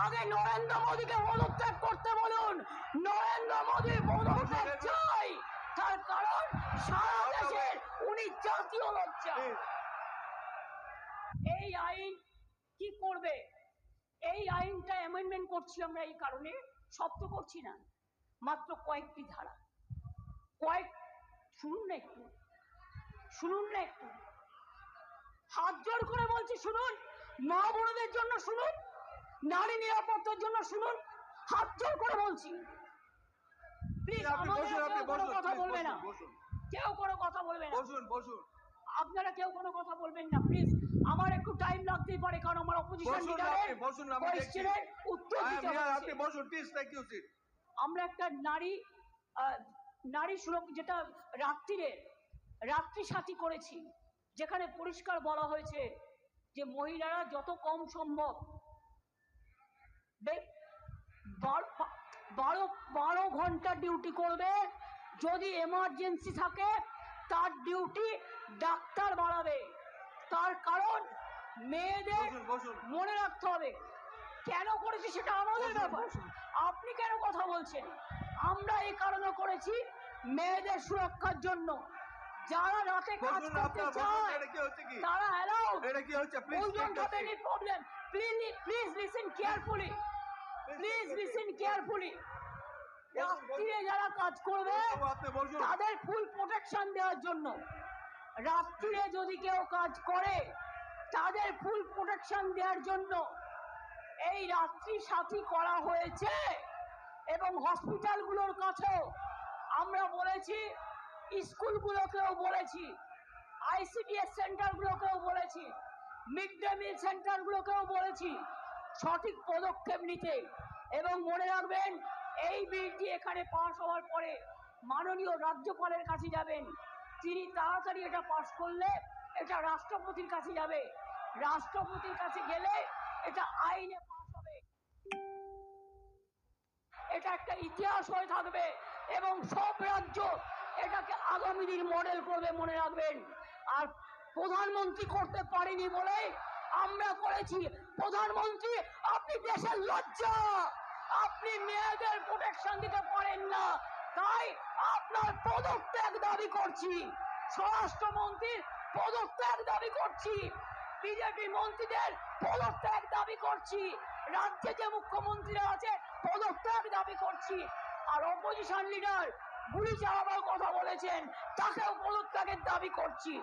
আগে নরেন্দ্র মোদীকে পদত্যাগ করতে বলুন। নরেন্দ্র মোদী পদত্যাগ চাই, তার কারণ সারা দেশের উনি জাতীয় লজ্জা। এই আইন কি করবে? এই আইনটা অ্যামেন্ডমেন্ট করছি আমরা এই কারণে, সব তো করছি না, মাত্র কয়েকটি ধারা। শুনুন না একটু, শুনুন না একটু, হাত জোর করে বলছি শুনুন। মা বোনদের জন্য শুনুন, নারী নিরাপত্তার জন্য শুনুন, হাত জোর করে বলছি। প্লিজ আমাদের কেউ কোনো কথা বলবে না, কেউ কোনো কথা বলবে না, আপনারা কেউ কোনো কথা বলবেন না প্লিজ। আমার একটু টাইম লাগতেই পারে, কারণ আমার অপোজিশন লিডারের কোয়েশ্চেনের উত্তর দিতে হচ্ছে। আমরা একটা নারী সুরক্ষা, যেটা রাত্রি সাথী করেছি, যেখানে পরিষ্কার বলা হয়েছে যে মহিলারা যত কম সম্ভব 12 ঘন্টা ডিউটি করবে। যদি এমার্জেন্সি থাকে তার ডিউটি ডাক্তার বাড়াবে। তার কারণ মেয়েদের মনে রাখতে হবে কেন করেছি, সেটা আমাদের ব্যাপার, আপনি কেন কথা বলছেন? আমরা এই কারণে করেছি মেয়েদের সুরক্ষার জন্য। যারা রাতে কাজ করতে চায় তারা allowed, we don't have any problem. Please listen carefully, please listen carefully. রাত্রিরে যারা কাজ করবে তাদের ফুল প্রোটেকশন দেওয়ার জন্য, রাত্রিরে যদি কেউ কাজ করে তাদের ফুল প্রোটেকশন দেওয়ার জন্য এই রাত্রি সাথী করা হয়েছে। এবং হসপিটালগুলোর কাছেও আমরা বলেছি, স্কুলগুলোকেও বলেছি, আইসিডিএস সেন্টারগুলোকেও বলেছি, মিড ডে মিল সেন্টারগুলোকেও বলেছি সঠিক পদক্ষেপ নিতে। এবং মনে রাখবেন, এই বিলটি এখানে পাস হওয়ার পরে মাননীয় রাজ্যপালের কাছে যাবেন। তিনি তাড়াতাড়ি এটা পাস করলে এটা রাষ্ট্রপতির কাছে যাবে। রাষ্ট্রপতির কাছে গেলে এটা আইনে পাস হবে, এটা একটা ইতিহাস হয়ে থাকবে এবং সব রাজ্য এটাকে আগামী দিন মডেল করবে, মনে রাখবেন। আর প্রধানমন্ত্রী করতে পারেনি বলে আমরা করেছি। প্রধানমন্ত্রী, আপনি দেশের লজ্জা, আপনি মেয়েদের প্রোটেকশন দিতে পারেন না, তাই আপনার পদত্যাগ দাবি করছি। স্বরাষ্ট্রমন্ত্রীর পদত্যাগ দাবি করছি, বিজেপি মন্ত্রীদের পদত্যাগ দাবি করছি, রাজ্যে যে মুখ্যমন্ত্রীরা আছে পদত্যাগ দাবি করছি। আর অপোজিশন লিডার গুলি চালাবার কথা বলেছেন, তাকেও পদত্যাগের দাবি করছি।